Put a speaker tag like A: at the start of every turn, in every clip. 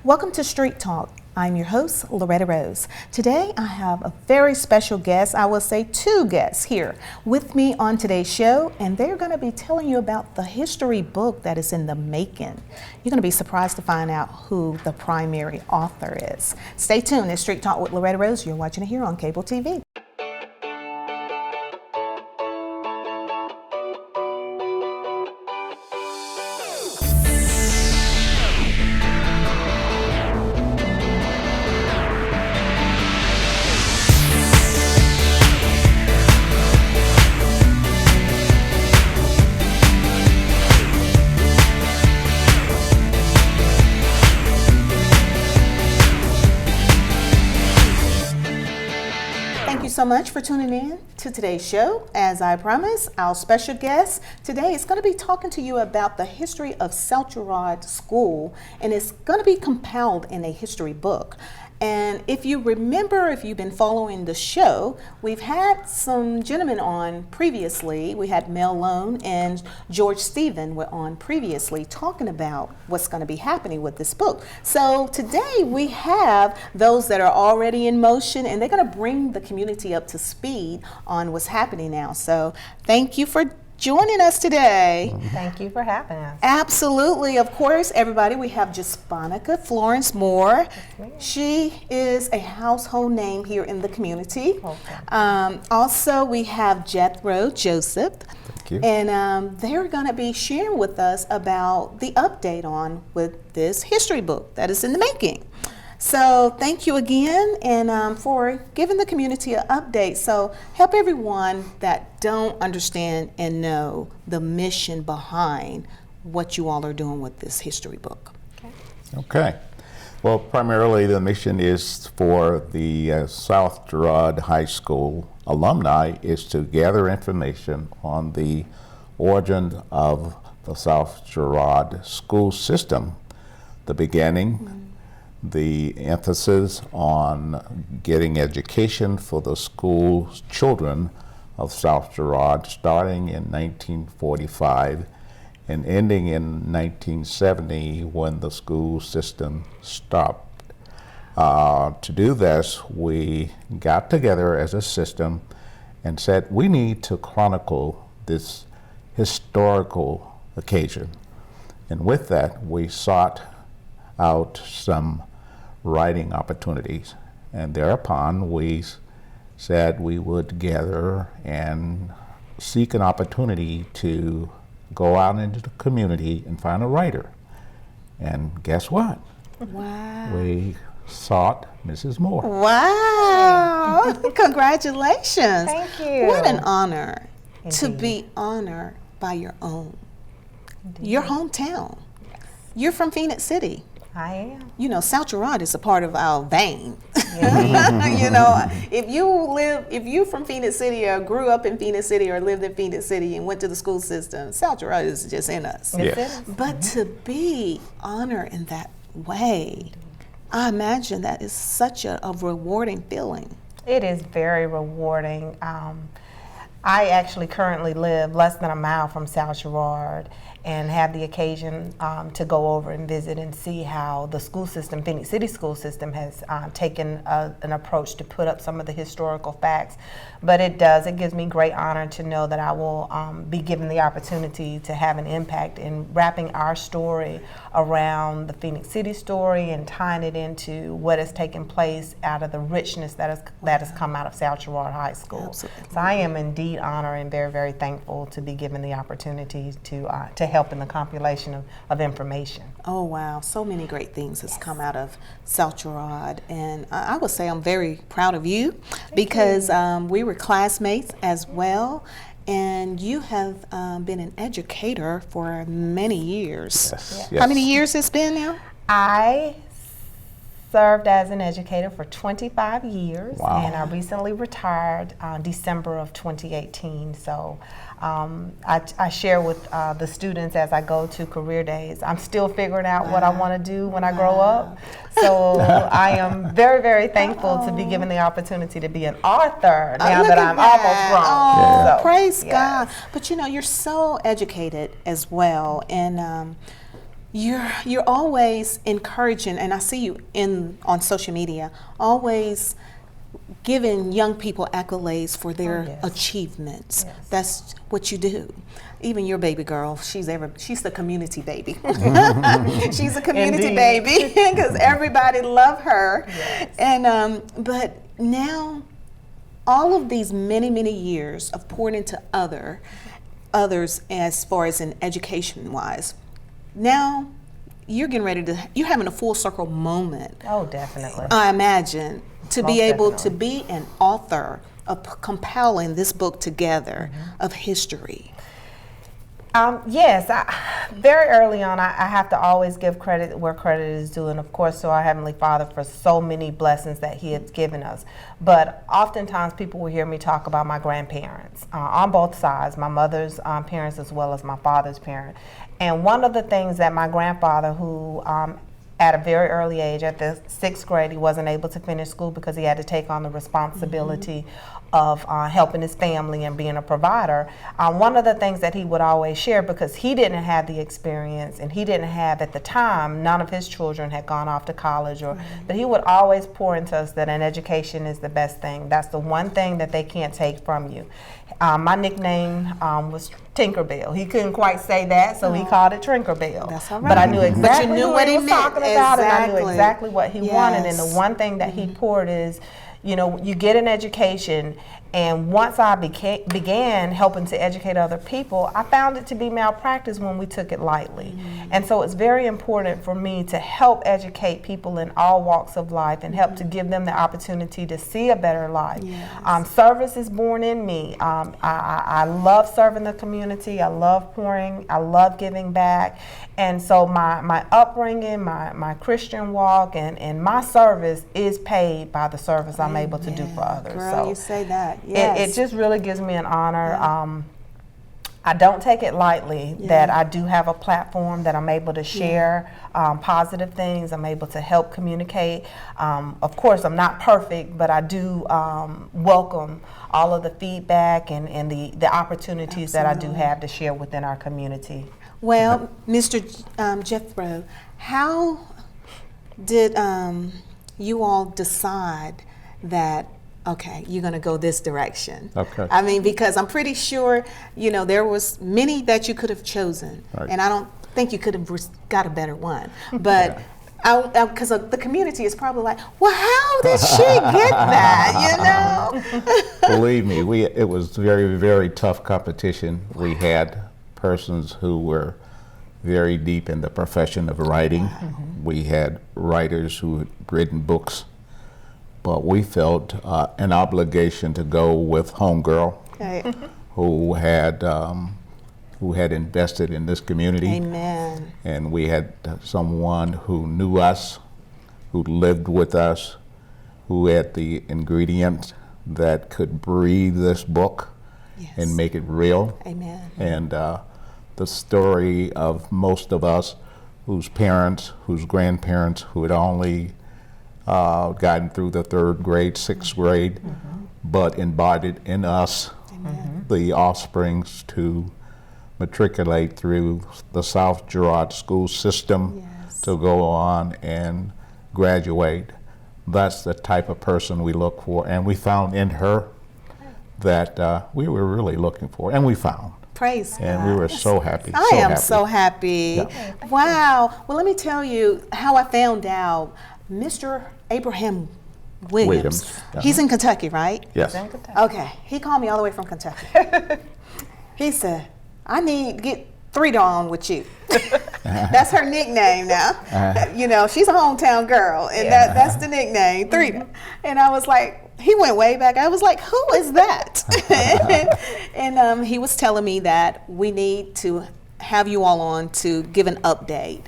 A: Welcome to Street Talk. I'm your host, Loretta Rose. Today I have a very special guest, I will say two guests here with me on today's show, and they're going to be telling you about the history book that is in the making. You're going to be surprised to find out who the primary author is. Stay tuned. It's Street Talk with Loretta Rose. You're watching it here on cable TV. So much for tuning in to today's show. As I promised, our special guest today is going to be talking to you about the history of Girard School, and it's going to be compiled in a history book. And if you remember, if you've been following the show, we've had some gentlemen on previously. We had Mel Lone and George Stephen were on previously talking about what's going to be happening with this book. So today we have those that are already in motion, and they're going to bring the community up to speed on what's happening now. So thank you for joining us today.
B: Thank you for having us.
A: Absolutely. Of course, everybody, we have Jasponica Florence Moore. She is a household name here in the community. Okay. Also, we have Jethro Joseph.
C: Thank you.
A: And they're going to be sharing with us about the update on with this history book that is in the making. So thank you again, and for giving the community an update. So help everyone that don't understand and know the mission behind what you all are doing with this history book.
C: Okay. Well, primarily the mission is for the South Girard High School alumni is to gather information on the origin of the South Girard school system, the beginning, the emphasis on getting education for the school children of South Girard starting in 1945 and ending in 1970 when the school system stopped. To do this, we got together as a system and said we need to chronicle this historical occasion. And with that, we sought out some writing opportunities, and thereupon we said we would gather and seek an opportunity to go out into the community and find a writer. And guess what?
A: Wow.
C: We sought Mrs. Moore.
A: Wow. Congratulations.
B: Thank you.
A: What an honor.
B: Indeed.
A: To be honored by your own.
B: Indeed.
A: Your hometown.
B: Yes.
A: You're from Phoenix City.
B: I am.
A: You know, South Girard is a part of our vein. You know, if you from Phoenix City or grew up in Phoenix City or lived in Phoenix City and went to the school system, South Girard is just in us.
C: Yes.
A: But to be honored in that way, I imagine that is such a rewarding feeling.
B: It is very rewarding. I actually currently live less than a mile from South Girard and have the occasion to go over and visit and see how the school system, Phoenix City school system, has taken an approach to put up some of the historical facts. But it gives me great honor to know that I will be given the opportunity to have an impact in wrapping our story around the Phoenix City story and tying it into what has taken place out of the richness that has come out of South Girard High School.
A: Absolutely.
B: So I am indeed honored and very, very thankful to be given the opportunity to help in the compilation of information.
A: Oh wow, so many great things has come out of South Girard, and I would say I'm very proud of you because we were classmates as well, and you have been an educator for many years.
C: Yes.
A: How many years it's been now?
B: I served as an educator for 25 years,
C: Wow.
B: and I recently retired December of 2018. So I share with the students as I go to career days. I'm still figuring out what I want to do when I grow up. So I am very, very thankful to be given the opportunity to be an author now that I'm almost grown.
A: Oh,
B: So,
A: praise
B: yes.
A: God. But you know, you're so educated as well. And you're always encouraging, and I see you on social media, always giving young people accolades for their achievements.
B: Yes.
A: That's what you do. Even your baby girl, she's the community baby. She's a community
B: Indeed.
A: baby because everybody love her.
B: Yes.
A: And but now, all of these many years of pouring into others as far as in education wise, now you're getting ready you're having a full circle moment.
B: Oh, definitely.
A: I imagine to be
B: Most
A: able
B: definitely.
A: to be an author of compiling this book together of history.
B: Yes, very early on, I have to always give credit where credit is due, and of course to our Heavenly Father for so many blessings that He has given us. But oftentimes people will hear me talk about my grandparents on both sides, my mother's parents as well as my father's parent. And one of the things that my grandfather, who at a very early age, at the 6th grade, he wasn't able to finish school because he had to take on the responsibility of helping his family and being a provider. One of the things that he would always share, because he didn't have the experience and he didn't have at the time, none of his children had gone off to college, but he would always pour into us that an education is the best thing. That's the one thing that they can't take from you. My nickname was Tinkerbell. He couldn't quite say that, so he called it Trinkerbell.
A: That's all right.
B: But I knew exactly
A: But you knew
B: who
A: what
B: he
A: he
B: was
A: meant.
B: talking about, and I knew
A: Exactly.
B: exactly what he wanted. And the
A: Yes.
B: one thing that he poured is, you know, you get an education, and once I began helping to educate other people, I found it to be malpractice when we took it lightly. And so it's very important for me to help educate people in all walks of life and help to give them the opportunity to see a better life.
A: Yes.
B: Service is born in me. I love serving the community. I love pouring. I love giving back. And so my upbringing, my Christian walk, and my service is paid by the service I'm able to do for others.
A: Girl,
B: so
A: you say that. Yes.
B: it just really gives me an honor. I don't take it lightly that I do have a platform that I'm able to share positive things. I'm able to help communicate. Of course, I'm not perfect, but I do welcome all of the feedback and the opportunities that I do have to share within our community.
A: Well, Mr. Jethro, how did you all decide that, okay, you're going to go this direction?
C: Okay.
A: I mean, because I'm pretty sure, you know, there was many that you could have chosen,
C: Right.
A: and I don't think you could have got a better one. But because the community is probably like, well, how did she get that, you know?
C: Believe me, it was very, very tough competition. We had persons who were very deep in the profession of writing. We had writers who had written books, but we felt an obligation to go with homegirl
A: Okay.
C: who had invested in this community.
A: Amen.
C: And we had someone who knew us, who lived with us, who had the ingredients that could breathe this book
A: Yes.
C: and make it real.
A: Amen.
C: And the story of most of us whose parents, whose grandparents, who had only gotten through the 3rd grade, 6th grade, but embodied in us the offsprings to matriculate through the South Girard school system
A: Yes.
C: to go on and graduate. That's the type of person we look for, and we found in her that we were really looking for, and we found.
A: Praise God.
C: And we were so happy.
A: I am so happy.
C: Yeah.
A: Wow. Well, let me tell you how I found out. Mr. Abraham Williams. He's in Kentucky, right?
C: Yes.
A: Okay. He called me all the way from Kentucky. He said, I need to get Three on with you. That's her nickname now. You know, she's a hometown girl, and that's the nickname, Three. And I was like, he went way back. I was like, who is that? and he was telling me that we need to have you all on to give an update.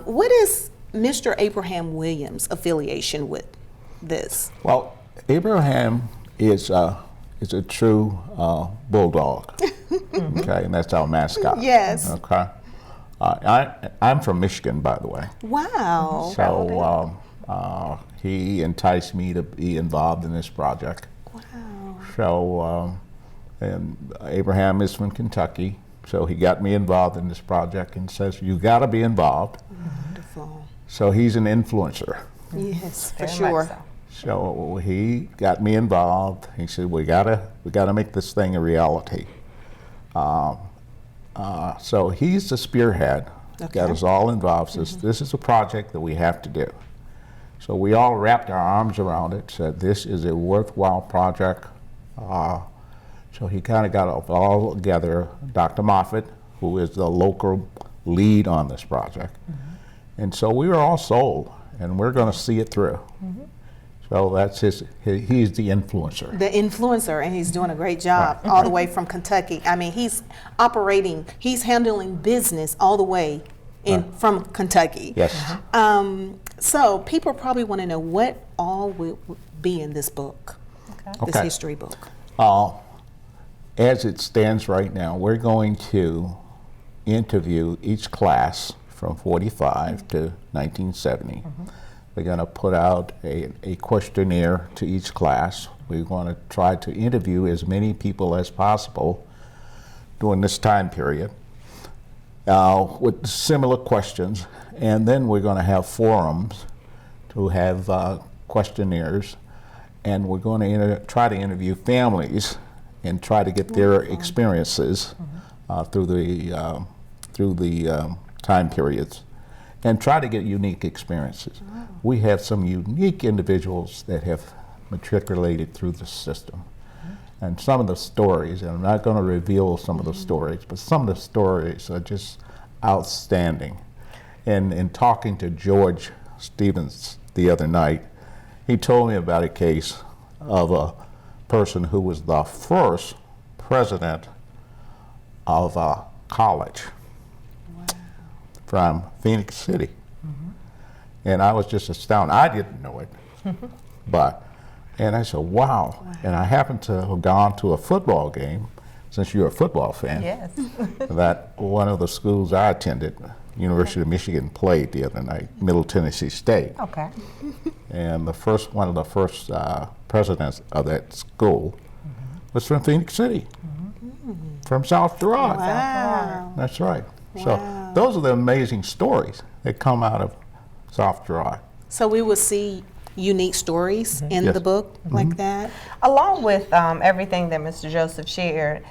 A: What is Mr. Abraham Williams' affiliation with this?
C: Well, Abraham is a true bulldog. Okay, and that's our mascot.
A: Yes.
C: Okay. I'm from Michigan, by the way.
A: Wow.
C: So he enticed me to be involved in this project.
A: Wow.
C: So, and Abraham is from Kentucky. So he got me involved in this project and says, you got to be involved.
A: Wonderful.
C: So he's an influencer.
A: Yes, for
B: Very much
A: sure.
B: so.
C: So he got me involved. He said, we gotta make this thing a reality. So he's the spearhead,
A: Okay.
C: got us all involved, says, this is a project that we have to do. So we all wrapped our arms around it, said this is a worthwhile project. So he kind of got it all together, Dr. Moffitt, who is the local lead on this project. And so we were all sold, and we're going to see it through. So that's he's the influencer.
A: The influencer, and he's doing a great job all the way from Kentucky. I mean, he's handling business all the way from Kentucky.
C: Yes.
A: So people probably want to know what all will be in this book, this
C: Okay.
A: history book.
C: As it stands right now, we're going to interview each class from 45 to 1970. We're going to put out a questionnaire to each class. We're going to try to interview as many people as possible during this time period with similar questions. And then we're going to have forums to have questionnaires. And we're going to try to interview families and try to get their experiences through the time periods, and try to get unique experiences. We have some unique individuals that have matriculated through the system. And some of the stories, and I'm not going to reveal some of the stories, but some of the stories are just outstanding. And in talking to George Stevens the other night, he told me about a case of a person who was the first president of a college from Phoenix City. And I was just astounded. I didn't know it, and I said, wow. And I happened to have gone to a football game, since you're a football fan,
B: Yes.
C: that one of the schools I attended, University of Michigan, played the other night, Middle Tennessee State.
B: Okay.
C: And one of the first presidents of that school was from Phoenix City, from South Girard.
A: Wow.
C: That's right.
A: Wow.
C: So those are the amazing stories that come out of South Girard.
A: So we will see unique stories in
C: Yes.
A: the book like that.
B: Along with everything that Mr. Joseph shared,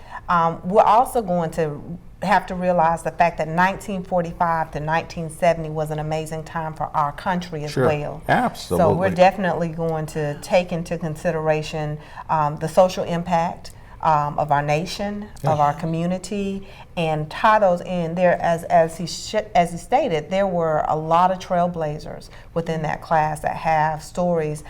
B: we're also going to have to realize the fact that 1945 to 1970 was an amazing time for our country as
C: Sure.
B: well.
C: Absolutely.
B: So we're definitely going to take into consideration the social impact of our nation, of our community, and tie those in. There, as he stated, there were a lot of trailblazers within that class that have stories.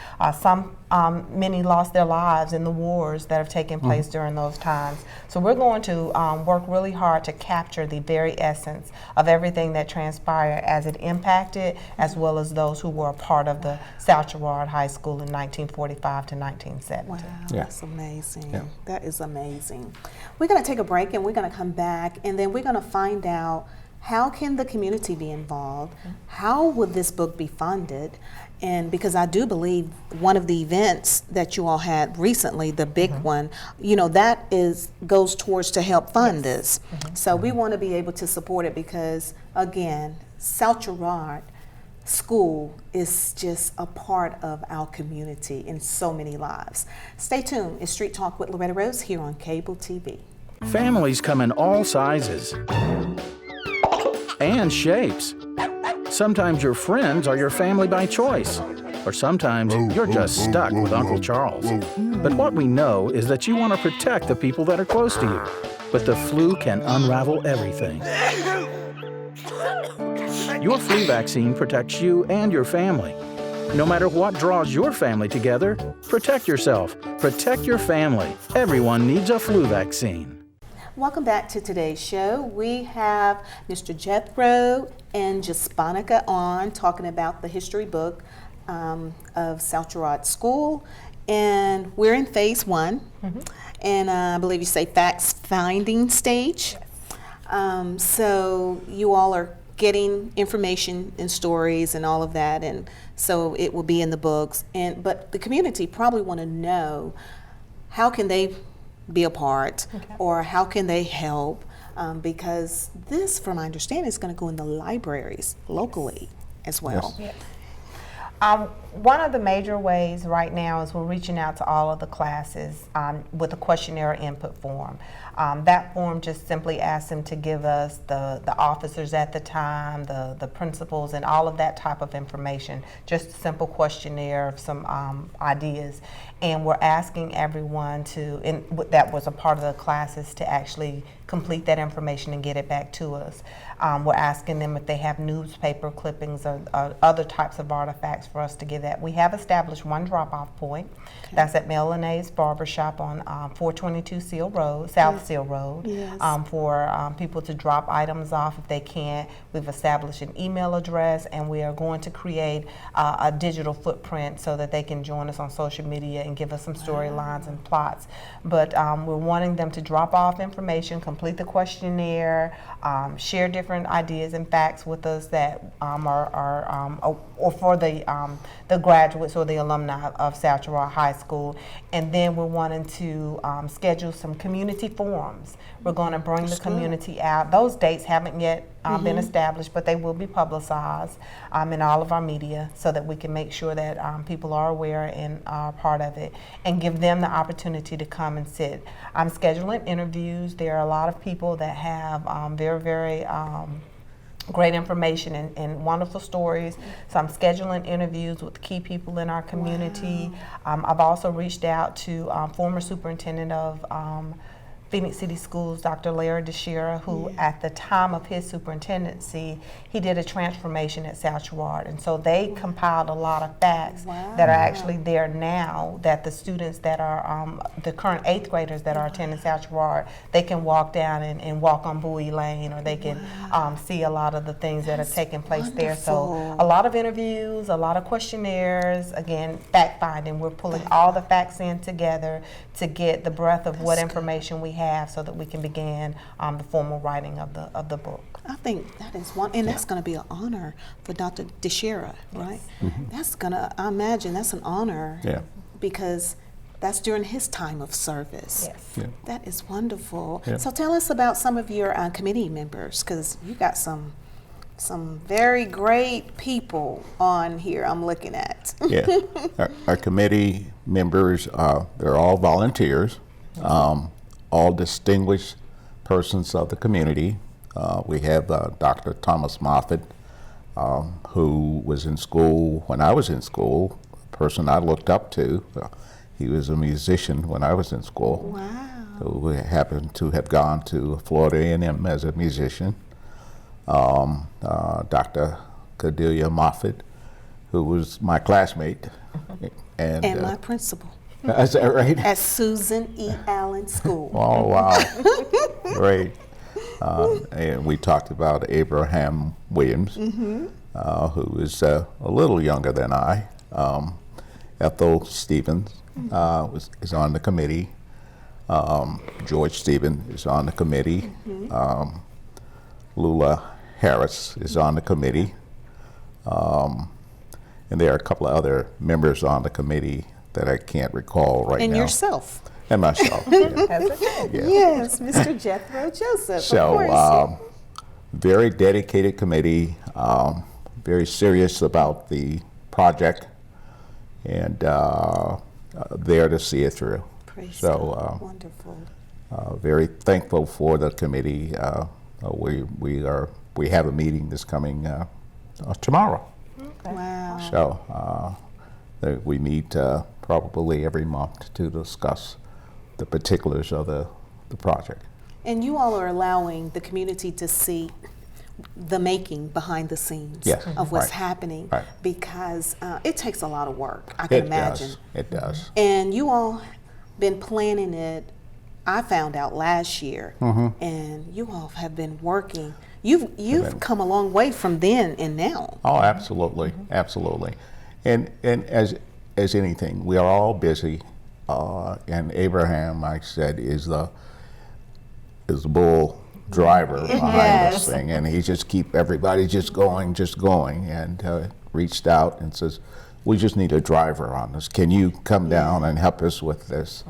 B: Many lost their lives in the wars that have taken place during those times. So we're going to work really hard to capture the very essence of everything that transpired as it impacted, as well as those who were a part of the South Girard High School in 1945 to 1970.
A: Wow,
C: Yeah.
A: that's amazing.
C: Yeah.
A: That is amazing. We're going to take a break, and we're going to come back, and then we're going to find out how can the community be involved, how will this book be funded, and because I do believe one of the events that you all had recently, the big one, that goes towards to help fund this. So we want to be able to support it because, again, South Girard School is just a part of our community in so many lives. Stay tuned. It's Street Talk with Loretta Rose here on Cable TV.
D: Families come in all sizes and shapes. Sometimes your friends are your family by choice, or sometimes you're just stuck with Uncle Charles. But what we know is that you want to protect the people that are close to you. But the flu can unravel everything. Your flu vaccine protects you and your family. No matter what draws your family together, protect yourself, protect your family. Everyone needs a flu vaccine.
A: Welcome back to today's show. We have Mr. Jethro and Jasponica on talking about the history book of South Girard School. And we're in phase 1. And I believe you say facts finding stage. So you all are getting information and stories and all of that. And so it will be in the books. But the community probably want to know how can they be a part or how can they help because this, from my understanding, is going to go in the libraries locally as well.
C: Yes.
B: One of the major ways right now is we're reaching out to all of the classes with a questionnaire input form. That form just simply asks them to give us the officers at the time, the principals, and all of that type of information. Just a simple questionnaire of some ideas. And we're asking everyone to, and that was a part of the classes, to actually complete that information and get it back to us. We're asking them if they have newspaper clippings or other types of artifacts for us to give that. We have established one drop-off point. Okay. That's at Mel Lene's Barbershop on 422 Seal Road, South Seal Road,
A: yes.
B: For people to drop items off if they can't. We've established an email address, and we are going to create a digital footprint so that they can join us on social media and give us some storylines and plots. But we're wanting them to drop off information, complete the questionnaire, share different ideas and facts with us that or for the graduates or the alumni of South Girard High School. And then we're wanting to schedule some community forums. We're going to bring the community out. Those dates haven't yet been established, but they will be publicized in all of our media so that we can make sure that people are aware and are part of it, and give them the opportunity to come and sit. I'm scheduling interviews. There are a lot of people that have very, very great information and wonderful stories. So I'm scheduling interviews with key people in our community.
A: Wow.
B: I've also reached out to former superintendent of Phoenix City Schools, Dr. Larry DeShira, who at the time of his superintendency, he did a transformation at South Girard. And so they compiled a lot of facts that are actually there now, that the students that are, the current 8th graders that are attending South Girard, they can walk down and walk on Bowie Lane, or they can see a lot of the things that are taking place there. So a lot of interviews, a lot of questionnaires, again, fact finding. We're pulling all the facts in together to get the breadth of what information we have so that we can begin the formal writing of the book.
A: I think that is one, and that's going to be an honor for Dr. DeShira, right? That's going to, I imagine that's an honor because that's during his time of service.
B: Yes.
C: Yeah.
A: That is wonderful.
C: Yeah.
A: So tell us about some of your committee members, because you got some very great people on here I'm looking at.
C: Yeah, our committee members, they're all volunteers, all distinguished persons of the community. We have Dr. Thomas Moffitt, who was in school when I was in school, a person I looked up to. He was a musician when I was in school.
A: Wow.
C: Who happened to have gone to Florida A&M as a musician. Dr. Cordelia Moffitt, who was my classmate.
A: And my principal.
C: Is that right?
A: At Susan E. Allen School.
C: Oh, wow. Great. And we talked about Abraham Williams, who is a little younger than I. Ethel Stevens is on the committee. George Stevens is on the committee. Lula Harris is on the committee. And there are a couple of other members on the committee that I can't recall right now.
A: And yourself.
C: And myself.
A: Yes, Mr. Jethro Joseph.
C: So,
A: of course.
C: very dedicated committee, very serious about the project, and there to see it through.
A: Praise
C: So,
A: God. Wonderful.
C: Very thankful for the committee. We have a meeting this coming tomorrow.
B: Okay.
A: Wow.
C: So we meet probably every month to discuss the particulars of the project.
A: And you all are allowing the community to see the making behind the scenes of what's happening, because it takes a lot of work, I can imagine.
C: It does.
A: And you all been planning it, I found out last year, and you all have been working. You've come a long way from then and now.
C: Oh, absolutely, absolutely. And as anything, we are all busy. And Abraham, I said, is the bull driver behind this thing, and he just keep everybody just going, and reached out and says, we just need a driver on this. Can you come down and help us with this?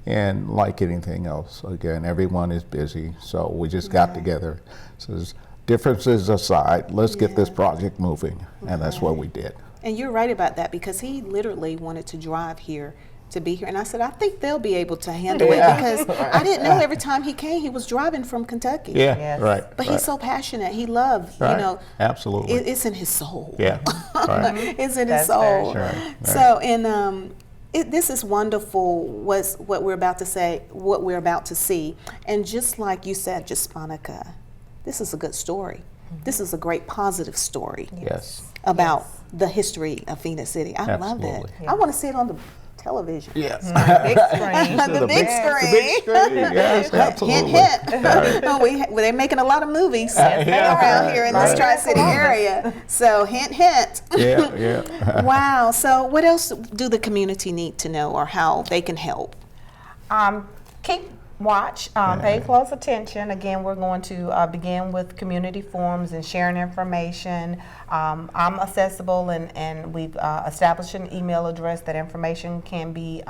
C: And like anything else, again, everyone is busy, so we just got together. Says, differences aside, let's get this project moving, and that's what we did.
A: And you're right about that, because he literally wanted to drive here to be here. And I said, I think they'll be able to handle it, because I didn't know every time he came, he was driving from Kentucky.
C: Yeah,
B: Yes.
C: right.
A: But he's so passionate. He loves,
C: Right.
A: you know.
C: Absolutely.
A: It's in his soul.
C: Yeah, right.
A: It's in his
B: That's very
A: soul.
B: true.
C: Right,
A: So, and this is wonderful, what we're about to say, what we're about to see. And just like you said, Jasponica, this is a good story. This is a great positive story
C: Yes.
A: about the history of Phoenix City. I love that.
C: Absolutely.
A: I want to see it on the television.
C: Yes.
B: Big screen.
A: The big screen.
C: The big screen, yes, absolutely.
A: Hint, hint. Oh, they're making a lot of movies around here in this
C: Right.
A: Tri-City area. So hint, hint.
C: Yeah, yeah.
A: Wow. So what else do the community need to know, or how they can help?
B: Keep watch, pay close attention. Again, we're going to begin with community forums and sharing information. I'm accessible, and we've established an email address that information can be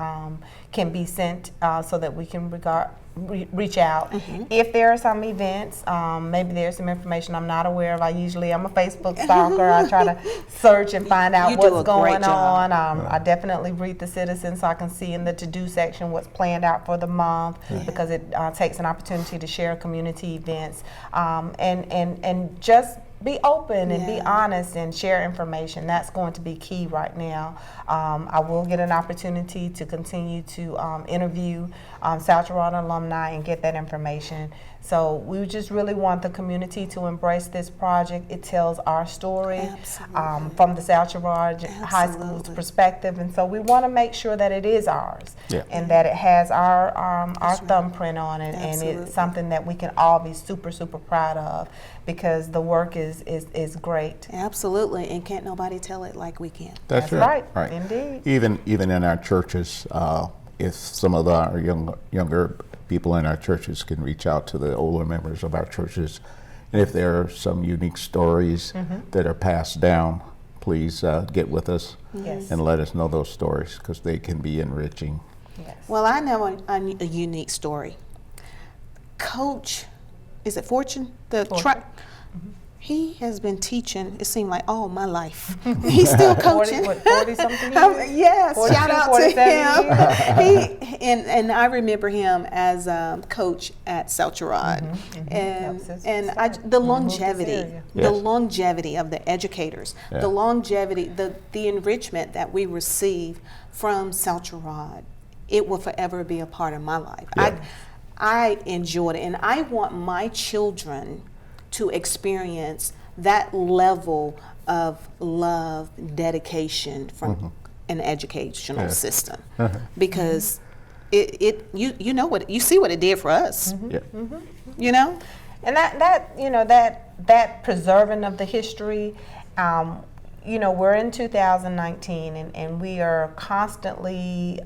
B: sent so that we can reach out. If there are some events, maybe there's some information I'm not aware of. I'm a Facebook stalker. I try to search and find out
A: You do a
B: what's
A: great
B: going
A: job.
B: on. I definitely read the Citizen, so I can see in the to-do section what's planned out for the month, because it takes an opportunity to share community events, and just be open and be honest and share information. That's going to be key right now. I will get an opportunity to continue to interview South Girard alumni and get that information. So we just really want the community to embrace this project. It tells our story from the South Girard High School's perspective, and so we want to make sure that it is ours and that it has our thumbprint on it, and it's something that we can all be super, super proud of, because the work is great.
A: Absolutely. And can't nobody tell it like we can.
B: That's right. Indeed.
C: Even in our churches, if some of our younger people in our churches can reach out to the older members of our churches, and if there are some unique stories that are passed down, please get with us and let us know those stories, because they can be enriching.
B: Yes.
A: Well, I know a unique story. Coach, is it Fortune? He has been teaching, it seemed like, all my life. He's still coaching.
B: 40-something years?
A: Yes,
B: 42,
A: shout out to him. And I remember him as a coach at South Girard. The longevity of the educators, the longevity, the enrichment that we receive from South Girard, it will forever be a part of my life. I enjoyed it, and I want my children to experience that level of love, dedication from an educational system, because you know what, you see what it did for us. You know,
B: and that preserving of the history. We're in 2019, and we are constantly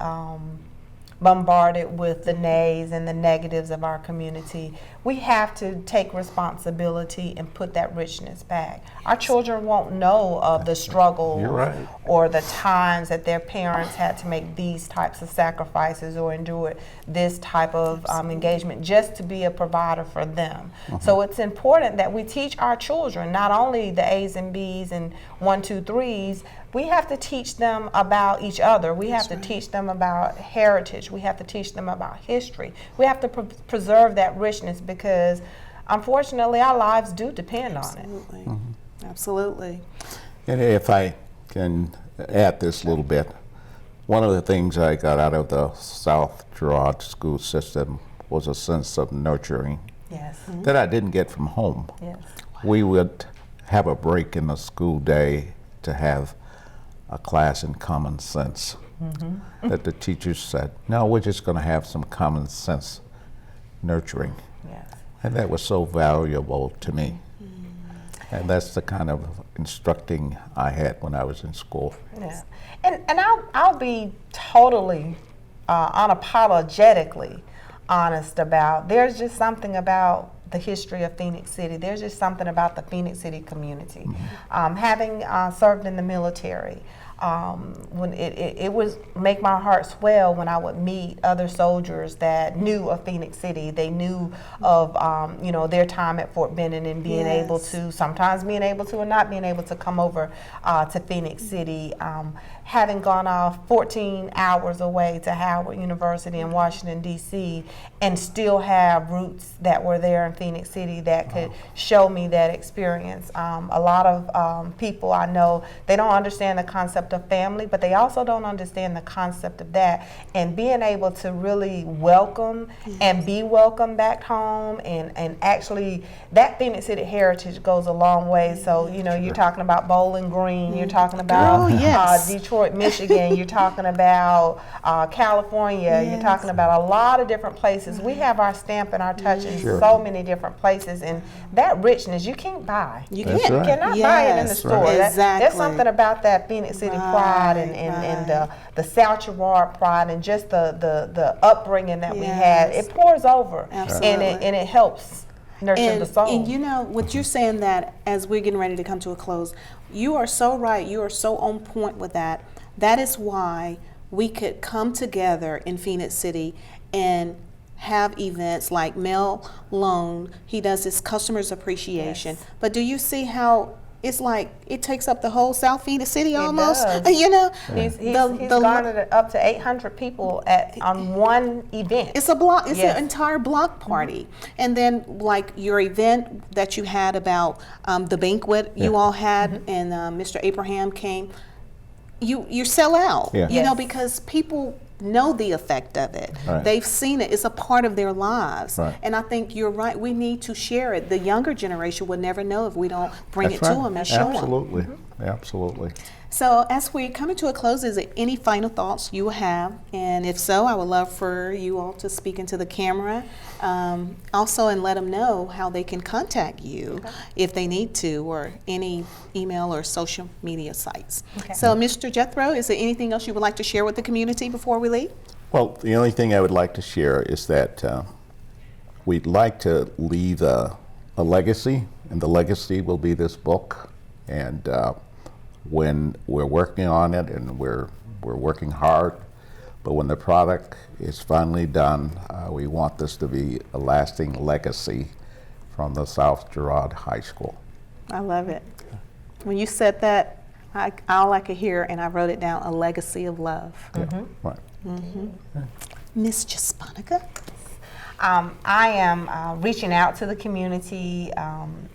B: bombarded with the nays and the negatives of our community. We have to take responsibility and put that richness back. Our children won't know of the struggles or the times that their parents had to make these types of sacrifices or endure this type of engagement just to be a provider for them. So it's important that we teach our children not only the A's and B's and 1, 2, 3s. We have to teach them about each other. We have to teach them about heritage. We have to teach them about history. We have to preserve that richness, because unfortunately our lives do depend on it.
A: Absolutely.
C: And if I can add this a little bit, one of the things I got out of the South Girard school system was a sense of nurturing that I didn't get from home. We would have a break in the school day to have a class in common sense. That the teachers said, no, we're just going to have some common sense nurturing. And that was so valuable to me. And that's the kind of instructing I had when I was in school.
B: And I'll be totally unapologetically honest about, there's just something about the history of Phoenix City. There's just something about the Phoenix City community. Having served in the military, when it would make my heart swell when I would meet other soldiers that knew of Phoenix City. They knew of their time at Fort Benning and being able to, sometimes being able to or not being able to come over to Phoenix City. Having gone off 14 hours away to Howard University in Washington, D.C., and still have roots that were there in Phoenix City that could show me that experience. A lot of people I know, they don't understand the concept of family, but they also don't understand the concept of that. And being able to really welcome and be welcome back home, and actually that Phoenix City heritage goes a long way. So, you're talking about Bowling Green, you're talking about Detroit, Michigan, you're talking about California, you're talking about a lot of different places. We have our stamp and our touch in so many different places, and that richness you can't buy. You cannot buy it in the store. There's something about that Phoenix City pride and the South Girard pride and just the upbringing that we had. It pours over, and it helps nurture the soul.
A: And what you're saying, that as we're getting ready to come to a close, you are so right. You are so on point with that. That is why we could come together in Phoenix City and have events like Mel Loan. He does this customers appreciation. Yes. But do you see how it's like it takes up the whole South Phoenix City almost?
B: He's garnered up to 800 people on one event.
A: It's a block. It's an entire block party. And then like your event that you had about the banquet you all had, and Mr. Abraham came. You sell out, because people know the effect of it. Right. They've seen it. It's a part of their lives. Right. And I think you're right. We need to share it. The younger generation would never know if we don't bring it to them and show them.
C: Absolutely. Absolutely.
A: So as we come to a close, is there any final thoughts you have? And if so, I would love for you all to speak into the camera. Also, and let them know how they can contact you if they need to, or any email or social media sites. Okay. So Mr. Jethro, is there anything else you would like to share with the community before we leave?
C: Well, the only thing I would like to share is that we'd like to leave a legacy, and the legacy will be this book. And when we're working on it, and we're working hard, but when the product is finally done, we want this to be a lasting legacy from the South Girard High School.
A: I love it. When you said that, all I could hear, and I wrote it down, a legacy of love.
C: Right.
A: Miss Jasponica?
B: I am reaching out to the community,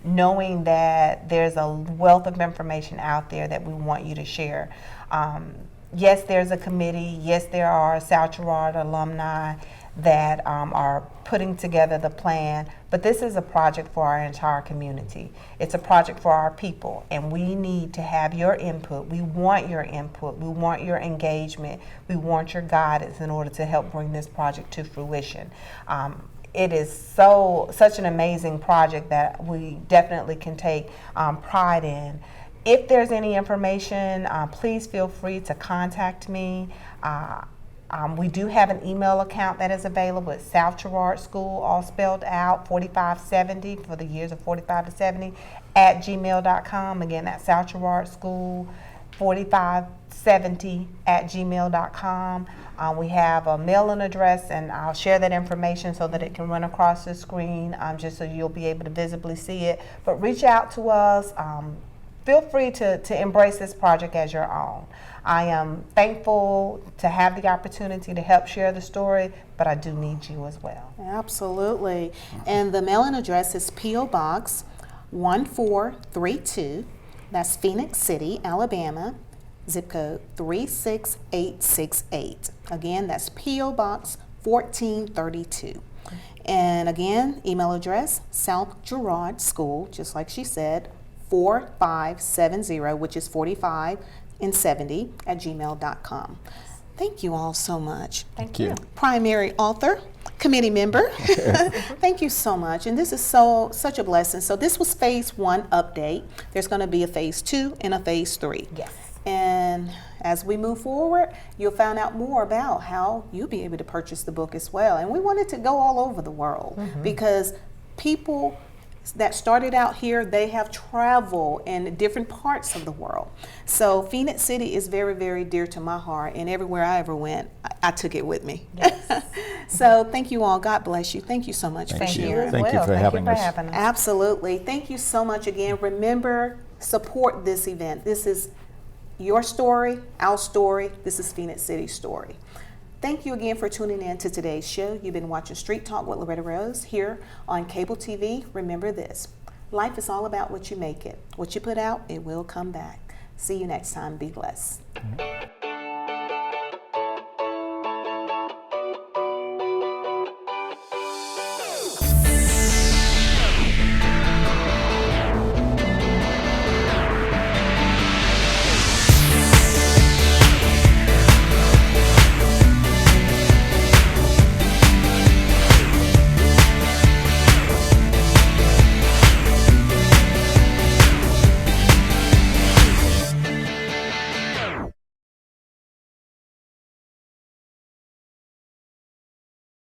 B: knowing that there's a wealth of information out there that we want you to share. Yes, there's a committee. Yes, there are South Girard alumni that are putting together the plan, but this is a project for our entire community. It's a project for our people, and we need to have your input. We want your input. We want your engagement. We want your guidance in order to help bring this project to fruition. It is such an amazing project that we definitely can take pride in. If there's any information, please feel free to contact me. We do have an email account that is available at South Girard School, all spelled out, 4570 for the years of 45 to 70 at gmail.com. Again, that's South Girard School, 4570 at gmail.com. We have a mailing address, and I'll share that information so that it can run across the screen, just so you'll be able to visibly see it. But reach out to us. Feel free to embrace this project as your own. I am thankful to have the opportunity to help share the story, but I do need you as well.
A: Absolutely. And the mailing address is P.O. Box 1432. That's Phoenix City, Alabama. Zip code 36868. Again, that's P.O. Box 1432. And again, email address, South Girard School, just like she said, 4570, which is 45 and 70 at gmail.com. Thank you all so much.
B: Thank you.
A: Primary author, committee member. Thank you so much. And this is such a blessing. So this was phase 1 update. There's going to be a phase 2 and a phase 3.
B: Yes.
A: And as we move forward, you'll find out more about how you'll be able to purchase the book as well. And we want it to go all over the world because people that started out here, they have traveled in different parts of the world. So Phoenix City is very, very dear to my heart, and everywhere I ever went, I took it with me.
B: Yes.
A: So thank you all. God bless you. Thank you so much for
C: Thank you.
A: sharing.
C: Thank you for having us.
A: Absolutely. Thank you so much again. Remember, support this event. This is your story, our story. This is Phoenix City's story. Thank you again for tuning in to today's show. You've been watching Street Talk with Loretta Rose here on cable TV. Remember this, life is all about what you make it. What you put out, it will come back. See you next time. Be blessed.